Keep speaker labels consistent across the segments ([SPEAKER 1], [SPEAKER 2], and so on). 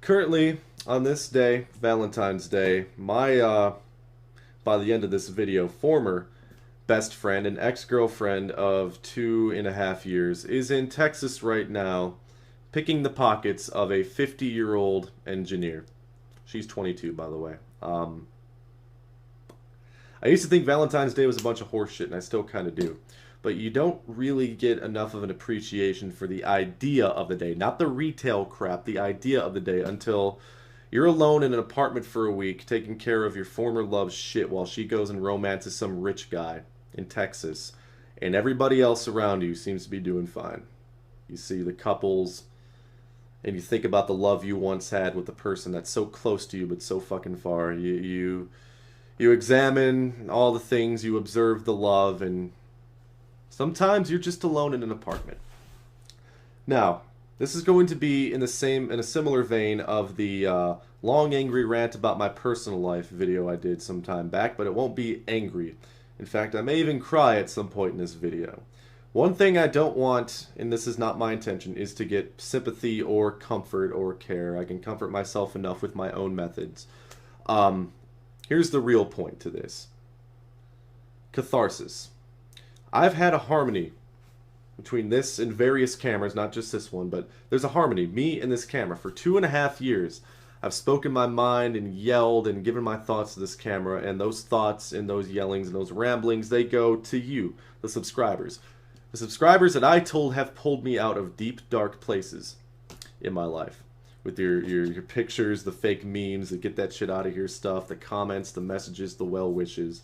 [SPEAKER 1] Currently, on this day, Valentine's Day, my, by the end of this video, former best friend and ex-girlfriend of 2.5 years is in Texas right now, picking the pockets of a 50-year-old engineer. She's 22, by the way. I used to think Valentine's Day was a bunch of horse shit, and I still kind of do. But you don't really get enough of an appreciation for the idea of the day, not the retail crap, the idea of the day, until you're alone in an apartment for a week, taking care of your former love's shit while she goes and romances some rich guy in Texas, and everybody else around you seems to be doing fine. You see the couples, and you think about the love you once had with the person that's so close to you but so fucking far. You examine all the things, you observe the love, and sometimes you're just alone in an apartment. Now, this is going to be in a similar vein of the long angry rant about my personal life video I did some time back, but it won't be angry. In fact, I may even cry at some point in this video. One thing I don't want, and this is not my intention, is to get sympathy or comfort or care. I can comfort myself enough with my own methods. Here's the real point to this. Catharsis. I've had a harmony between this and various cameras, not just this one, but there's a harmony, me and this camera. For 2.5 years, I've spoken my mind and yelled and given my thoughts to this camera, and those thoughts and those yellings and those ramblings, they go to you, the subscribers. The subscribers that I told have pulled me out of deep, dark places in my life. With your pictures, the fake memes, the get that shit out of here stuff, the comments, the messages, the well wishes.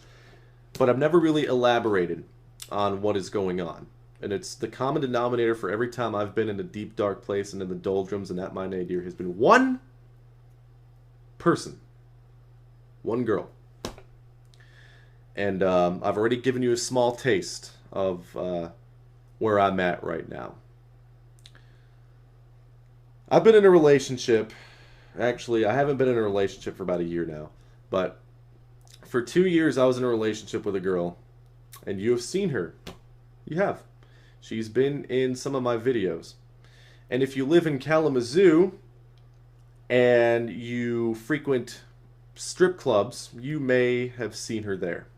[SPEAKER 1] But I've never really elaborated on what is going on. And it's the common denominator for every time I've been in a deep, dark place and in the doldrums and at my nadir has been one person. One girl. And I've already given you a small taste of where I'm at right now. I've been in a relationship. Actually, I haven't been in a relationship for about a year now. But for 2 years, I was in a relationship with a girl. And you have seen her. You have. She's been in some of my videos. And if you live in Kalamazoo and you frequent strip clubs, you may have seen her there.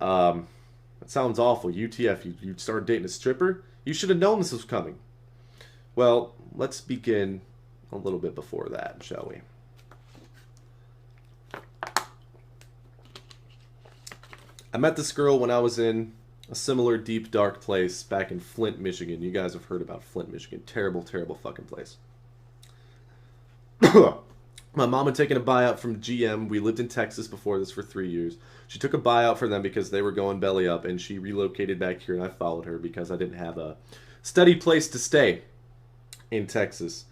[SPEAKER 1] That sounds awful. UTF, you started dating a stripper? You should have known this was coming. Well, let's begin a little bit before that, shall we? I met this girl when I was in a similar deep, dark place back in Flint, Michigan. You guys have heard about Flint, Michigan. Terrible, terrible fucking place. My mom had taken a buyout from GM. We lived in Texas before this for 3 years. She took a buyout for them because they were going belly up, and she relocated back here, and I followed her because I didn't have a steady place to stay in Texas.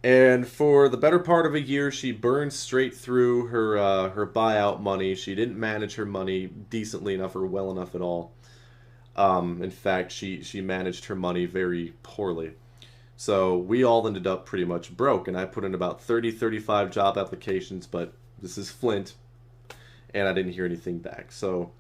[SPEAKER 1] And for the better part of a year, she burned straight through her buyout money. She didn't manage her money decently enough or well enough at all. In fact, she managed her money very poorly. So we all ended up pretty much broke. And I put in about 35 job applications, but this is Flint, and I didn't hear anything back. So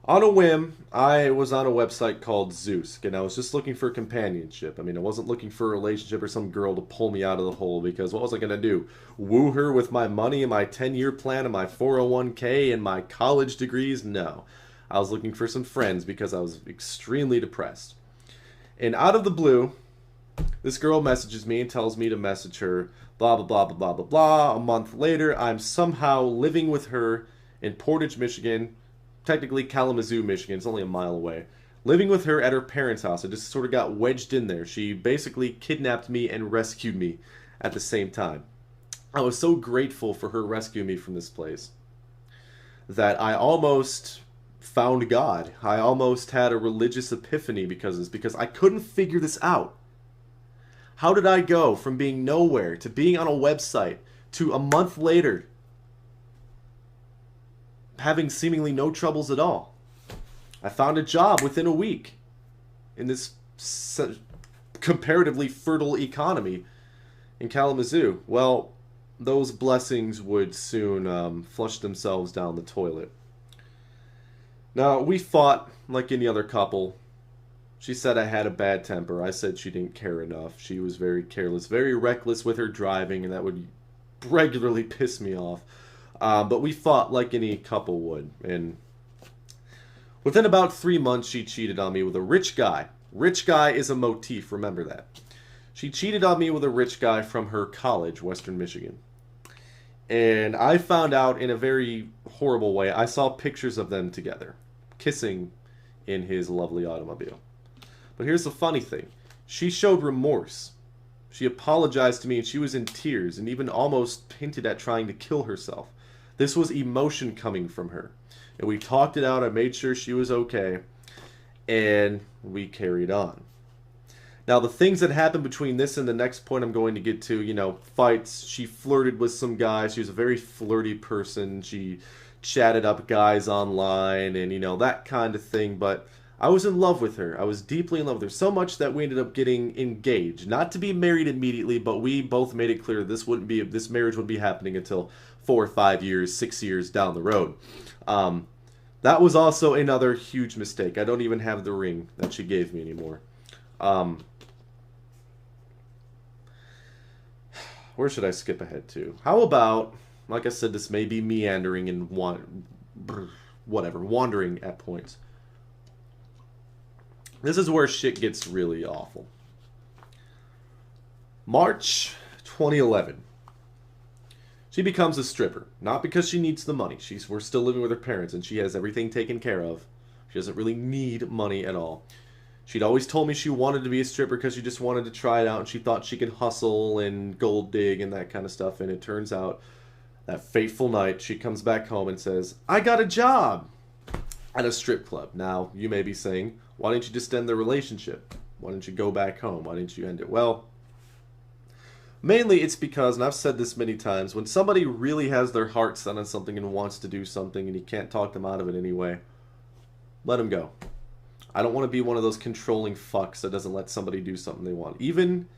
[SPEAKER 1] on a whim, I was on a website called Zeus, and I was just looking for companionship. I mean, I wasn't looking for a relationship or some girl to pull me out of the hole, because what was I going to do? Woo her with my money and my 10-year plan and my 401k and my college degrees? No. I was looking for some friends because I was extremely depressed. And out of the blue, this girl messages me and tells me to message her, blah, blah, blah, blah, blah, blah, blah. A month later, I'm somehow living with her in Portage, Michigan, technically Kalamazoo, Michigan. It's only a mile away. Living with her at her parents' house. I just sort of got wedged in there. She basically kidnapped me and rescued me at the same time. I was so grateful for her rescuing me from this place that I almost found God. I almost had a religious epiphany because of this, because I couldn't figure this out. How did I go from being nowhere to being on a website to a month later having seemingly no troubles at all? I found a job within a week in this comparatively fertile economy in Kalamazoo. Well, those blessings would soon flush themselves down the toilet. Now, we fought like any other couple She said I had a bad temper. I said she didn't care enough. She was very careless, very reckless with her driving, and that would regularly piss me off. But we fought like any couple would. And within about 3 months, she cheated on me with a rich guy. Rich guy is a motif, remember that. She cheated on me with a rich guy from her college, Western Michigan. And I found out in a very horrible way. I saw pictures of them together, kissing in his lovely automobile. But here's the funny thing. She showed remorse. She apologized to me and she was in tears and even almost hinted at trying to kill herself. This was emotion coming from her. And we talked it out. I made sure she was okay. And we carried on. Now, the things that happened between this and the next point I'm going to get to, you know, fights. She flirted with some guys. She was a very flirty person. She chatted up guys online and, you know, that kind of thing. But I was in love with her. I was deeply in love with her. So much that we ended up getting engaged. Not to be married immediately, but we both made it clear this marriage wouldn't be happening until 4 or 5 years, 6 years down the road. That was also another huge mistake. I don't even have the ring that she gave me anymore. Where should I skip ahead to? How about, like I said, this may be meandering and wandering at points. This is where shit gets really awful. March 2011. She becomes a stripper. Not because she needs the money. We're still living with her parents and she has everything taken care of. She doesn't really need money at all. She'd always told me she wanted to be a stripper because she just wanted to try it out and she thought she could hustle and gold dig and that kind of stuff. And it turns out that fateful night she comes back home and says, I got a job at a strip club. Now, you may be saying, why didn't you just end the relationship? Why didn't you go back home? Why didn't you end it? Well, mainly it's because, and I've said this many times, when somebody really has their heart set on something and wants to do something and you can't talk them out of it anyway, let them go. I don't want to be one of those controlling fucks that doesn't let somebody do something they want, even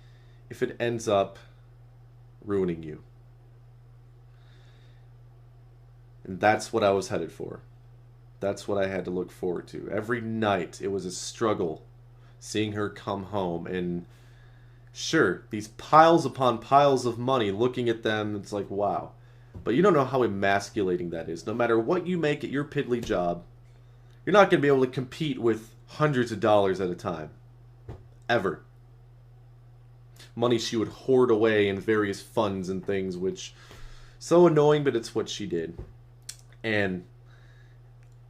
[SPEAKER 1] if it ends up ruining you. And that's what I was headed for. That's what I had to look forward to. Every night it was a struggle seeing her come home. And sure, these piles upon piles of money, looking at them, it's like, wow. But you don't know how emasculating that is. No matter what you make at your piddly job, you're not going to be able to compete with hundreds of dollars at a time. Ever. Money she would hoard away in various funds and things, which, so annoying, but it's what she did. And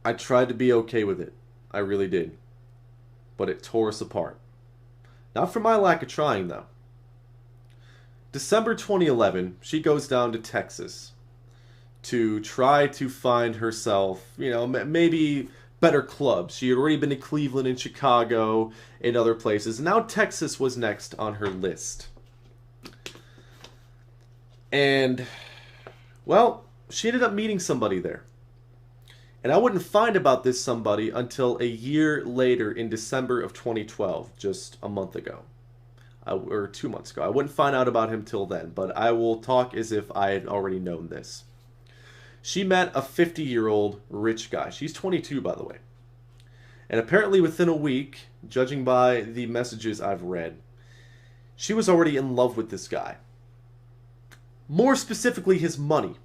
[SPEAKER 1] I tried to be okay with it. I really did. But it tore us apart. Not for my lack of trying, though. December 2011, she goes down to Texas to try to find herself, you know, maybe better clubs. She had already been to Cleveland and Chicago and other places. Now Texas was next on her list. And, well, she ended up meeting somebody there. And I wouldn't find about this somebody until a year later in December of 2012, just a month ago. Or 2 months ago. I wouldn't find out about him till then, but I will talk as if I had already known this. She met a 50-year-old rich guy. She's 22, by the way. And apparently within a week, judging by the messages I've read, she was already in love with this guy. More specifically, his money.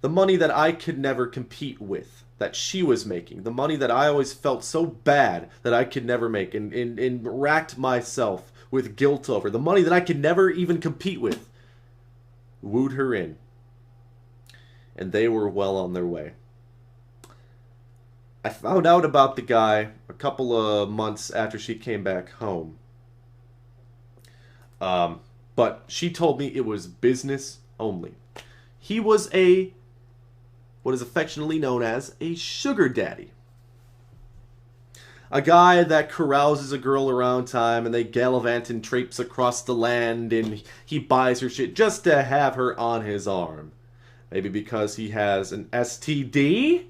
[SPEAKER 1] The money that I could never compete with, that she was making. The money that I always felt so bad that I could never make and racked myself with guilt over. The money that I could never even compete with. Wooed her in. And they were well on their way. I found out about the guy a couple of months after she came back home. But she told me it was business only. He was what is affectionately known as a sugar daddy. A guy that carouses a girl around time and they gallivant and traipse across the land and he buys her shit just to have her on his arm. Maybe because he has an STD?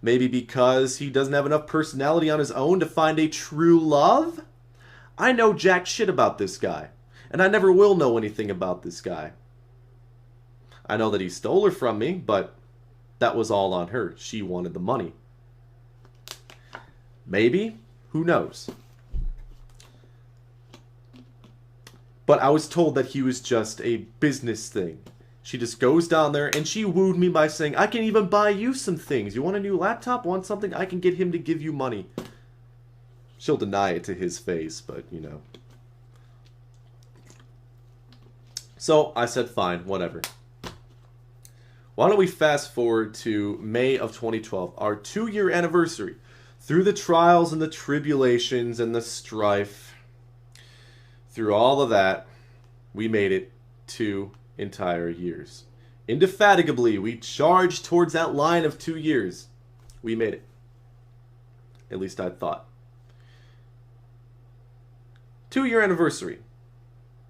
[SPEAKER 1] Maybe because he doesn't have enough personality on his own to find a true love? I know jack shit about this guy. And I never will know anything about this guy. I know that he stole her from me, but that was all on her. She wanted the money. Maybe. Who knows? But I was told that he was just a business thing. She just goes down there and she wooed me by saying, I can even buy you some things. You want a new laptop? Want something? I can get him to give you money. She'll deny it to his face, but you know. So I said, fine, whatever. Why don't we fast forward to May of 2012, our 2-year anniversary. Through the trials and the tribulations and the strife, through all of that, we made it 2 entire years. Indefatigably, we charged towards that line of 2 years. We made it. At least I thought. 2-year anniversary.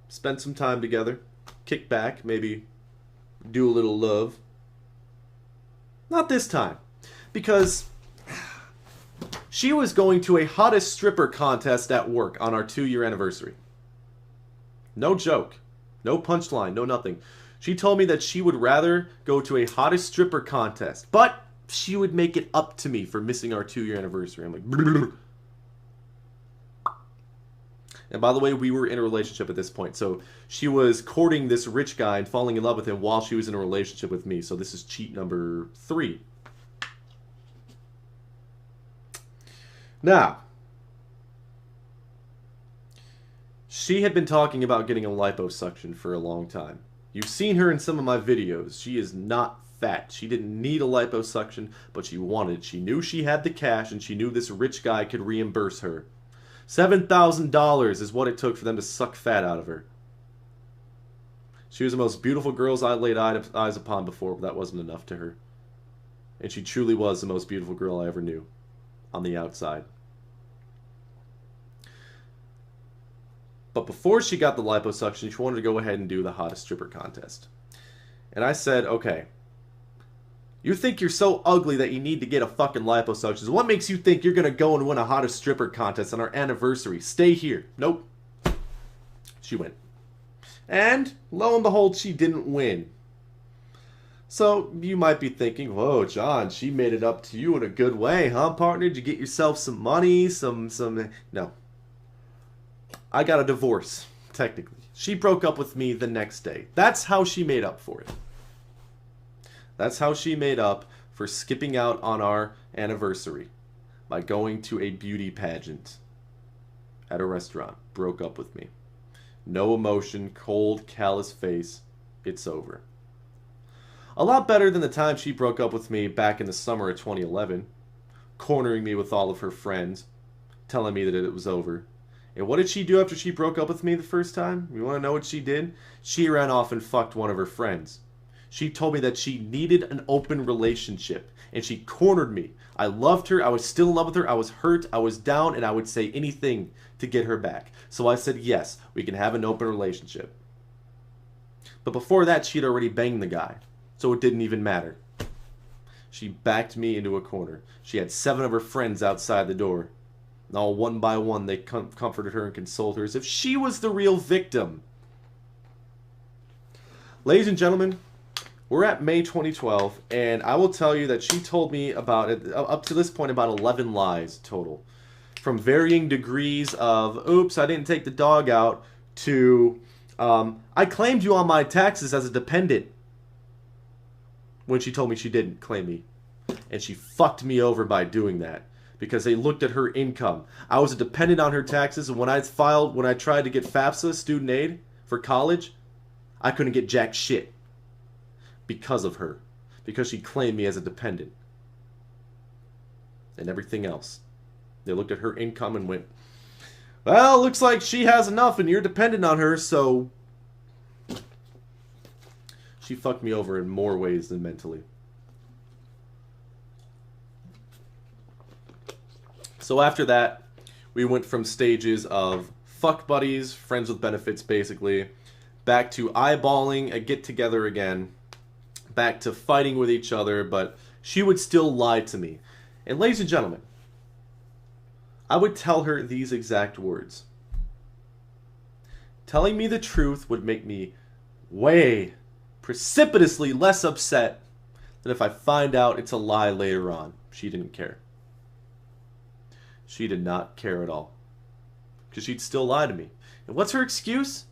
[SPEAKER 1] Spent some time together. Kick back, maybe do a little love. Not this time. Because she was going to a hottest stripper contest at work on our 2-year anniversary. No joke. No punchline. No nothing. She told me that she would rather go to a hottest stripper contest. But she would make it up to me for missing our 2-year anniversary. I'm like... Bleh. And by the way, we were in a relationship at this point. So she was courting this rich guy and falling in love with him while she was in a relationship with me. So this is cheat number 3. Now, she had been talking about getting a liposuction for a long time. You've seen her in some of my videos. She is not fat. She didn't need a liposuction, but she wanted it. She knew she had the cash, and she knew this rich guy could reimburse her. $7,000 is what it took for them to suck fat out of her. She was the most beautiful girl I laid eyes upon before, but that wasn't enough to her. And she truly was the most beautiful girl I ever knew. On the outside. But before she got the liposuction, she wanted to go ahead and do the hottest stripper contest. And I said, okay, you think you're so ugly that you need to get a fucking liposuction. So what makes you think you're going to go and win a hottest stripper contest on our anniversary? Stay here. Nope. She went. And lo and behold, she didn't win. So you might be thinking, whoa, John, she made it up to you in a good way, huh, partner? Did you get yourself some money, some... No. I got a divorce, technically. She broke up with me the next day. That's how she made up for it. That's how she made up for skipping out on our anniversary by going to a beauty pageant at a restaurant. Broke up with me. No emotion, cold, callous face. It's over. A lot better than the time she broke up with me back in the summer of 2011, cornering me with all of her friends, telling me that it was over. And what did she do after she broke up with me the first time? You want to know what she did? She ran off and fucked one of her friends. She told me that she needed an open relationship, and she cornered me. I loved her, I was still in love with her, I was hurt, I was down, and I would say anything to get her back. So I said, yes, we can have an open relationship. But before that, she'd already banged the guy, so it didn't even matter. She backed me into a corner. She had 7 of her friends outside the door. And all one by one, they comforted her and consoled her as if she was the real victim. Ladies and gentlemen, we're at May 2012, and I will tell you that she told me about, up to this point, about 11 lies total. From varying degrees of, oops, I didn't take the dog out, to, I claimed you on my taxes as a dependent. When she told me she didn't claim me. And she fucked me over by doing that. Because they looked at her income. I was a dependent on her taxes, and when I tried to get FAFSA, student aid, for college, I couldn't get jack shit. Because of her. Because she claimed me as a dependent. And everything else. They looked at her income and went, well, looks like she has enough and you're dependent on her, so... She fucked me over in more ways than mentally. So after that, we went from stages of fuck buddies, friends with benefits basically, back to eyeballing, a get-together again, back to fighting with each other, but she would still lie to me. And ladies and gentlemen, I would tell her these exact words. Telling me the truth would make me way, precipitously less upset than if I find out it's a lie later on. She didn't care. She did not care at all. Because she'd still lie to me. And what's her excuse?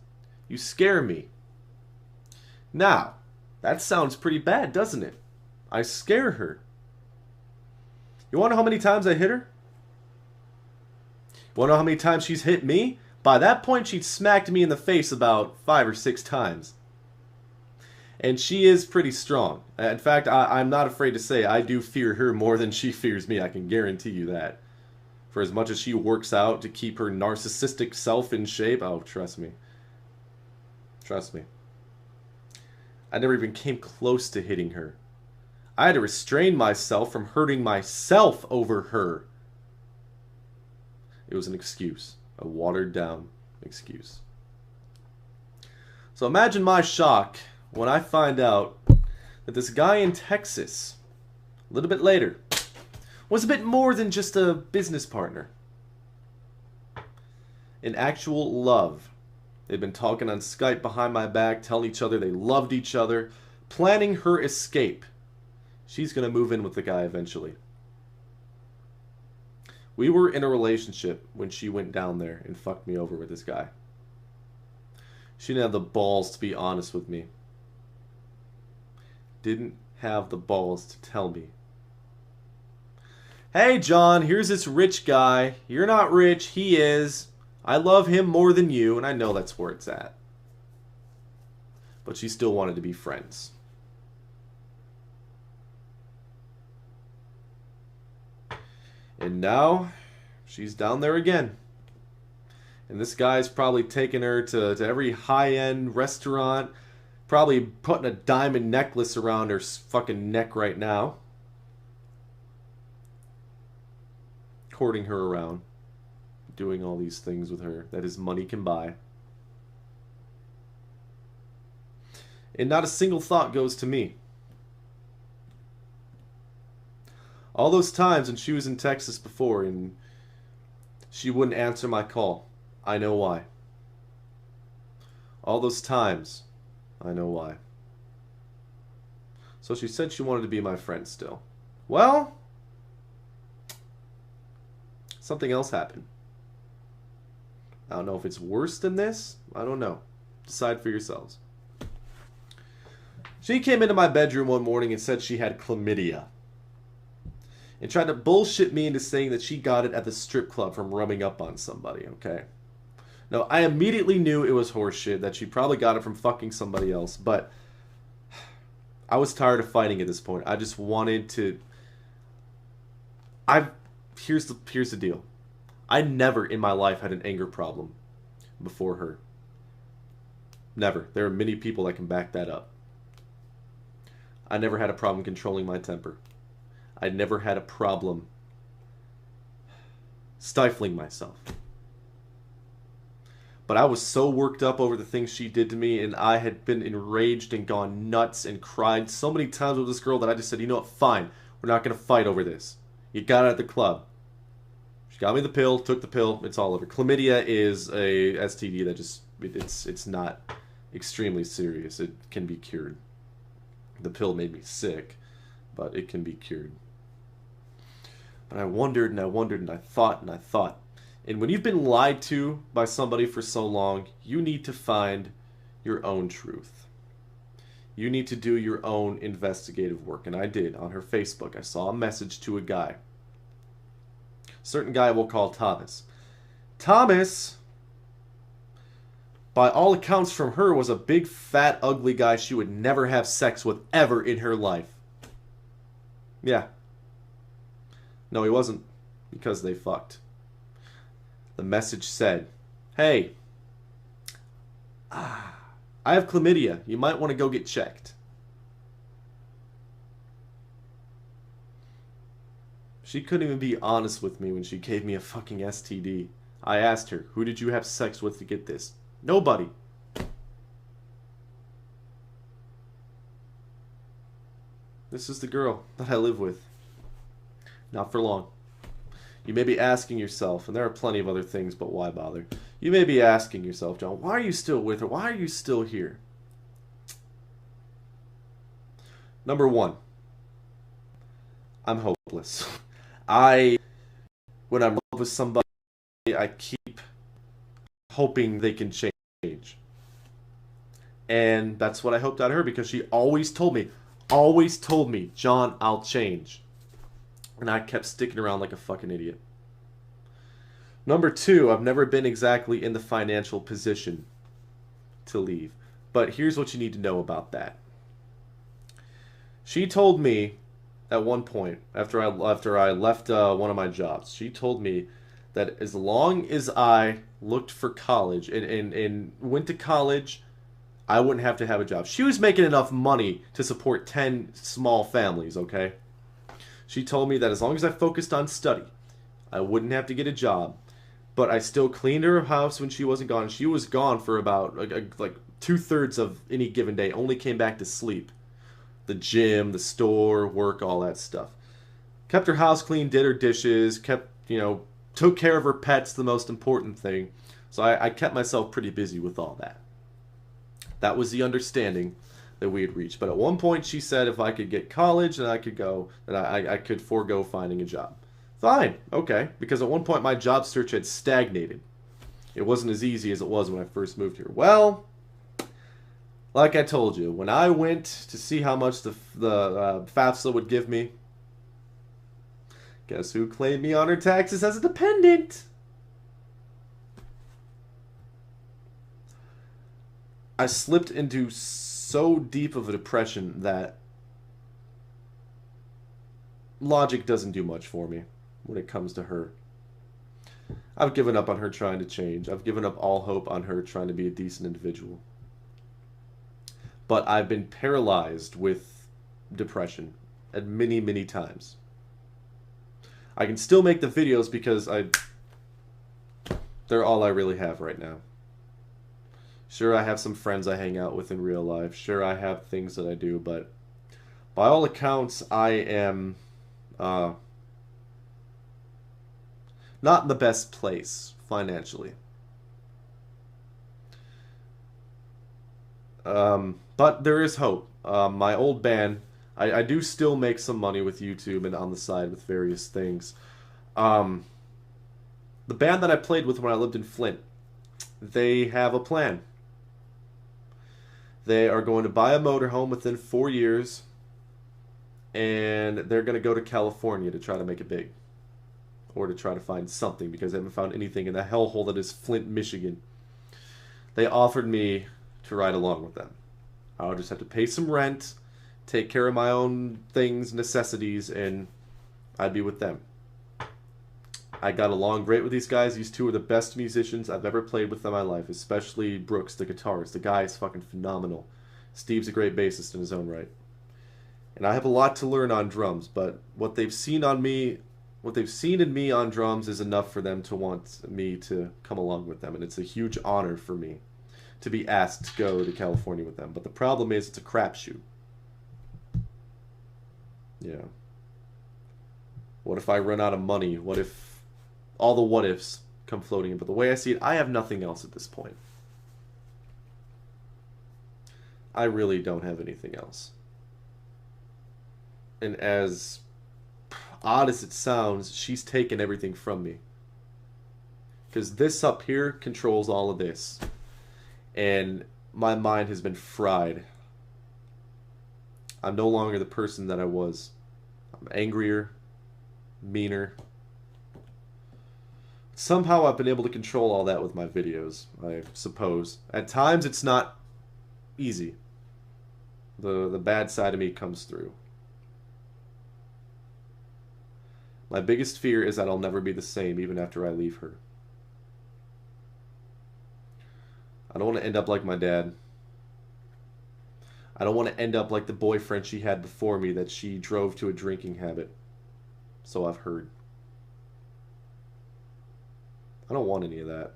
[SPEAKER 1] You scare me. Now, that sounds pretty bad, doesn't it? I scare her. You want to know how many times I hit her? You want to know how many times she's hit me? By that point, she'd smacked me in the face about 5 or 6 times. And she is pretty strong. In fact, I'm not afraid to say I do fear her more than she fears me. I can guarantee you that. For as much as she works out to keep her narcissistic self in shape, oh, trust me. Trust me. I never even came close to hitting her. I had to restrain myself from hurting myself over her. It was an excuse. A watered down excuse. So imagine my shock when I find out that this guy in Texas, a little bit later, was a bit more than just a business partner. In actual love. They'd been talking on Skype behind my back, telling each other they loved each other, planning her escape. She's going to move in with the guy eventually. We were in a relationship when she went down there and fucked me over with this guy. She didn't have the balls to be honest with me. Didn't have the balls to tell me. Hey, John, here's this rich guy. You're not rich, he is. I love him more than you, and I know that's where it's at. But she still wanted to be friends. And now, she's down there again. And this guy's probably taking her to every high-end restaurant, probably putting a diamond necklace around her fucking neck right now. Courting her around. Doing all these things with her that his money can buy. And not a single thought goes to me. All those times when she was in Texas before and she wouldn't answer my call, I know why. All those times, I know why. So she said she wanted to be my friend still. Well, something else happened. I don't know if it's worse than this. I don't know. Decide for yourselves. She came into my bedroom one morning and said she had chlamydia. And tried to bullshit me into saying that she got it at the strip club from rubbing up on somebody, okay? Now, I immediately knew it was horseshit, that she probably got it from fucking somebody else, but I was tired of fighting at this point. I just wanted to... Here's the deal. I never in my life had an anger problem before her. Never. There are many people that can back that up. I never had a problem controlling my temper. I never had a problem stifling myself. But I was so worked up over the things she did to me, and I had been enraged and gone nuts and cried so many times with this girl that I just said, you know what, fine. We're not going to fight over this. You got it at the club. She got me the pill, took the pill, it's all over. Chlamydia is a STD that just, it's not extremely serious. It can be cured. The pill made me sick, but it can be cured. But I wondered and I wondered and I thought and I thought. And when you've been lied to by somebody for so long, you need to find your own truth. You need to do your own investigative work. And I did. On her Facebook, I saw a message to a guy. A certain guy we'll call Thomas. Thomas, by all accounts from her, was a big, fat, ugly guy she would never have sex with ever in her life. Yeah. No, he wasn't, because they fucked. The message said, hey, I have chlamydia. You might want to go get checked. She couldn't even be honest with me when she gave me a fucking STD. I asked her, who did you have sex with to get this? Nobody. This is the girl that I live with. Not for long. You may be asking yourself, and there are plenty of other things, but why bother? You may be asking yourself, John, why are you still with her? Why are you still here? Number one, I'm hopeless. When I'm with somebody, I keep hoping they can change. And that's what I hoped out of her, because she always told me, John, I'll change. And I kept sticking around like a fucking idiot. Number two, I've never been exactly in the financial position to leave. But here's what you need to know about that. She told me at one point, after I left one of my jobs, she told me that as long as I looked for college and went to college, I wouldn't have to have a job. She was making enough money to support 10 small families, okay? She told me that as long as I focused on study, I wouldn't have to get a job. But I still cleaned her house when she wasn't gone. She was gone for about like 2/3 of any given day. Only came back to sleep. The gym, the store, work, all that stuff. Kept her house clean, did her dishes, took care of her pets, the most important thing. So I kept myself pretty busy with all that. That was the understanding that we had reached. But at one point she said if I could get college, then I could go, that I could forego finding a job. Fine, okay. Because at one point my job search had stagnated. It wasn't as easy as it was when I first moved here. Well, like I told you, when I went to see how much the FAFSA would give me, guess who claimed me on her taxes as a dependent? I slipped into so deep of a depression that logic doesn't do much for me when it comes to her. I've given up on her trying to change. I've given up all hope on her trying to be a decent individual. But I've been paralyzed with depression at many, many times. I can still make the videos because they're all I really have right now. Sure, I have some friends I hang out with in real life. Sure, I have things that I do, but by all accounts, I am not in the best place financially. But there is hope. My old band, I do still make some money with YouTube and on the side with various things. The band that I played with when I lived in Flint, they have a plan. They are going to buy a motorhome within 4 years, and they're going to go to California to try to make it big. Or to try to find something, because they haven't found anything in the hellhole that is Flint, Michigan. They offered me to ride along with them. I'll just have to pay some rent, take care of my own things, necessities, and I'd be with them. I got along great with these guys. These two are the best musicians I've ever played with in my life, especially Brooks, the guitarist. The guy is fucking phenomenal. Steve's a great bassist in his own right. And I have a lot to learn on drums, but what they've seen in me on drums is enough for them to want me to come along with them, and it's a huge honor for me to be asked to go to California with them. But the problem is it's a crapshoot. Yeah. What if I run out of money? What if all the what ifs come floating in? But the way I see it, I have nothing else at this point. I really don't have anything else. And as odd as it sounds, she's taken everything from me. Because this up here controls all of this. And my mind has been fried. I'm no longer the person that I was. I'm angrier, meaner. Somehow I've been able to control all that with my videos, I suppose. At times it's not easy. The bad side of me comes through. My biggest fear is that I'll never be the same even after I leave her. I don't want to end up like my dad. I don't want to end up like the boyfriend she had before me that she drove to a drinking habit. So I've heard. I don't want any of that.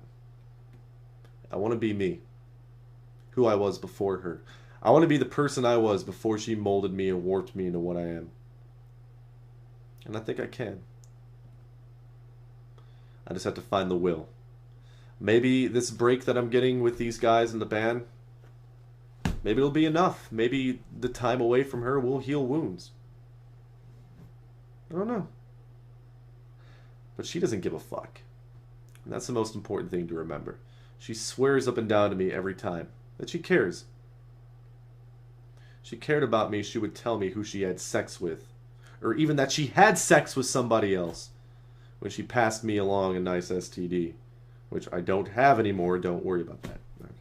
[SPEAKER 1] I want to be me. Who I was before her. I want to be the person I was before she molded me and warped me into what I am. And I think I can. I just have to find the will. Maybe this break that I'm getting with these guys in the band, maybe it'll be enough. Maybe the time away from her will heal wounds. I don't know. But she doesn't give a fuck. And that's the most important thing to remember. She swears up and down to me every time that she cares. She cared about me, she would tell me who she had sex with. Or even that she had sex with somebody else. When she passed me along a nice STD. Which I don't have anymore, don't worry about that. Okay.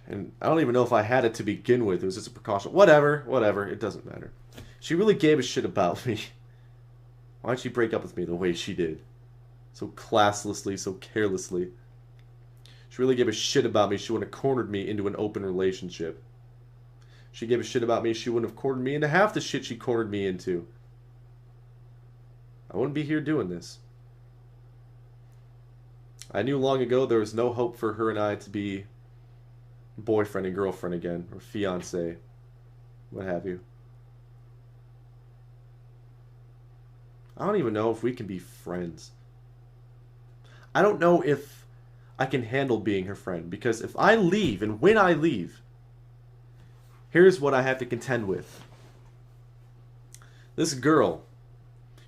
[SPEAKER 1] And I don't even know if I had it to begin with. It was just a precaution. Whatever. It doesn't matter. She really gave a shit about me. Why'd she break up with me the way she did? So classlessly, so carelessly. She really gave a shit about me. She wouldn't have cornered me into an open relationship. She gave a shit about me. She wouldn't have cornered me into half the shit she cornered me into. I wouldn't be here doing this. I knew long ago there was no hope for her and I to be boyfriend and girlfriend again, or fiance, what have you. I don't even know if we can be friends. I don't know if I can handle being her friend, because if I leave, and when I leave, here's what I have to contend with. This girl,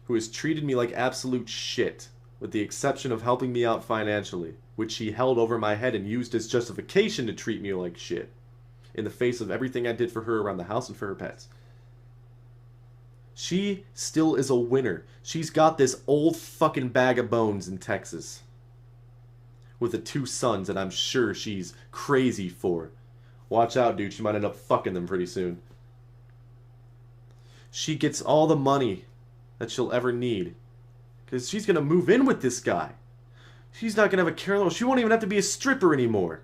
[SPEAKER 1] who has treated me like absolute shit, with the exception of helping me out financially, which she held over my head and used as justification to treat me like shit, in the face of everything I did for her around the house and for her pets. She still is a winner. She's got this old fucking bag of bones in Texas. With the 2 sons that I'm sure she's crazy for. Watch out, dude. She might end up fucking them pretty soon. She gets all the money that she'll ever need. Because she's going to move in with this guy. She's not going to have a care in the world. She won't even have to be a stripper anymore.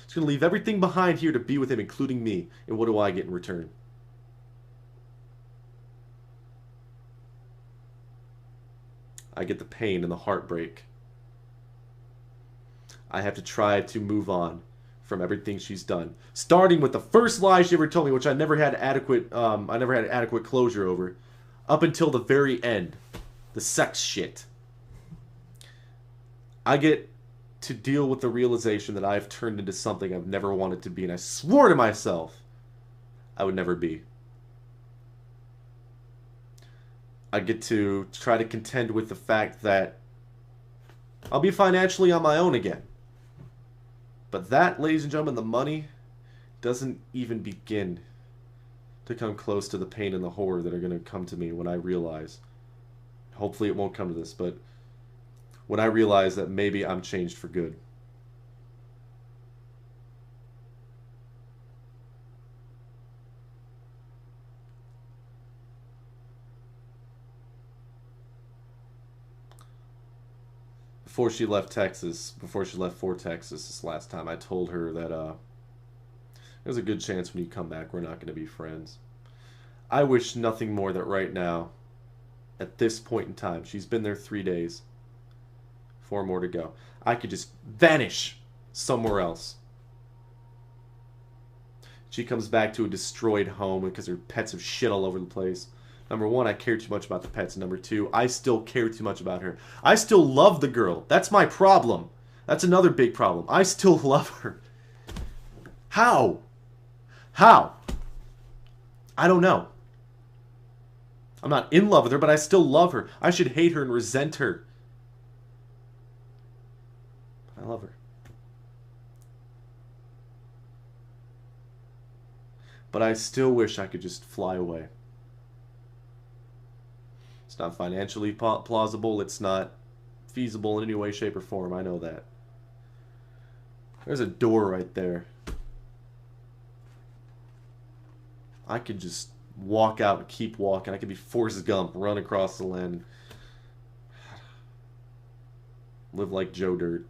[SPEAKER 1] She's going to leave everything behind here to be with him, including me. And what do I get in return? I get the pain and the heartbreak. I have to try to move on from everything she's done. Starting with the first lie she ever told me, which I never had adequate closure over, up until the very end. The sex shit. I get to deal with the realization that I've turned into something I've never wanted to be, and I swore to myself I would never be. I get to try to contend with the fact that I'll be financially on my own again. But that, ladies and gentlemen, the money doesn't even begin to come close to the pain and the horror that are going to come to me when I realize, hopefully it won't come to this, but when I realize that maybe I'm changed for good. Before she left for Texas this last time, I told her that there's a good chance when you come back we're not going to be friends. I wish nothing more that right now, at this point in time, she's been there 3 days, 4 more to go, I could just vanish somewhere else. She comes back to a destroyed home because her pets have shit all over the place. Number 1, I care too much about the pets. Number 2, I still care too much about her. I still love the girl. That's my problem. That's another big problem. I still love her. How? How? I don't know. I'm not in love with her, but I still love her. I should hate her and resent her. But I love her. But I still wish I could just fly away. It's not financially plausible. It's not feasible in any way, shape, or form. I know that. There's a door right there. I could just walk out and keep walking. I could be Forrest Gump, run across the land. Live like Joe Dirt.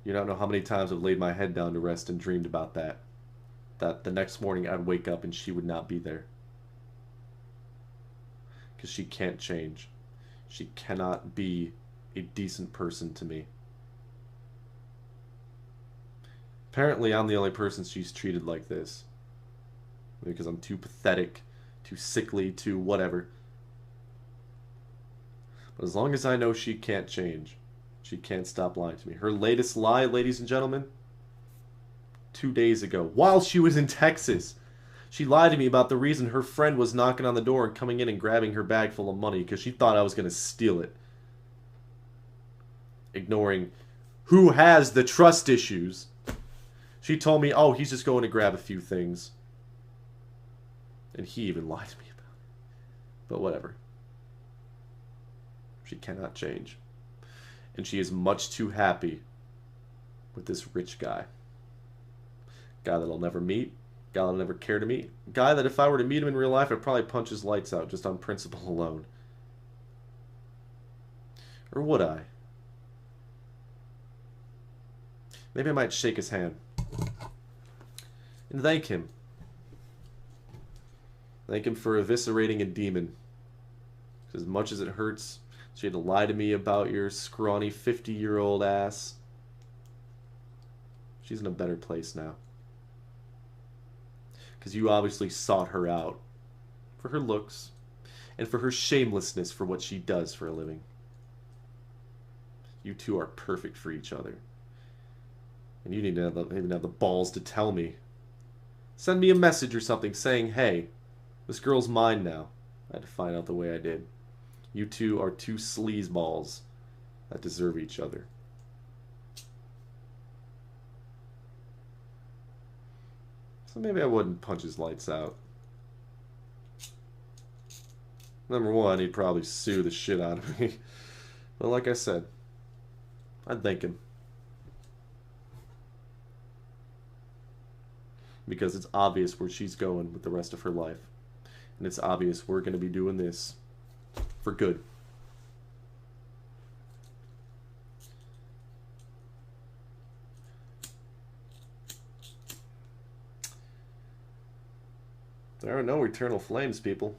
[SPEAKER 1] You don't know how many times I've laid my head down to rest and dreamed about that. That the next morning I'd wake up and she would not be there. Because she can't change. She cannot be a decent person to me. Apparently I'm the only person she's treated like this. Because I'm too pathetic, too sickly, too whatever. But as long as I know she can't change, she can't stop lying to me. Her latest lie, ladies and gentlemen, 2 days ago while she was in Texas. She lied to me about the reason her friend was knocking on the door and coming in and grabbing her bag full of money because she thought I was going to steal it. Ignoring who has the trust issues. She told me, oh, he's just going to grab a few things. And he even lied to me about it. But whatever. She cannot change. And she is much too happy with this rich guy. Guy that I'll never meet. Guy that I'll never care to meet. Guy that if I were to meet him in real life, I'd probably punch his lights out just on principle alone. Or would I? Maybe I might shake his hand. And thank him. Thank him for eviscerating a demon. As much as it hurts, she had to lie to me about your scrawny 50-year-old ass. She's in a better place now. Because you obviously sought her out. For her looks. And for her shamelessness for what she does for a living. You two are perfect for each other. And you need to even have the balls to tell me. Send me a message or something saying, hey, this girl's mine now. I had to find out the way I did. You two are two sleazeballs that deserve each other. So maybe I wouldn't punch his lights out. Number one, he'd probably sue the shit out of me. But like I said, I'd thank him. Because it's obvious where she's going with the rest of her life. And it's obvious we're going to be doing this for good. There are no eternal flames, people.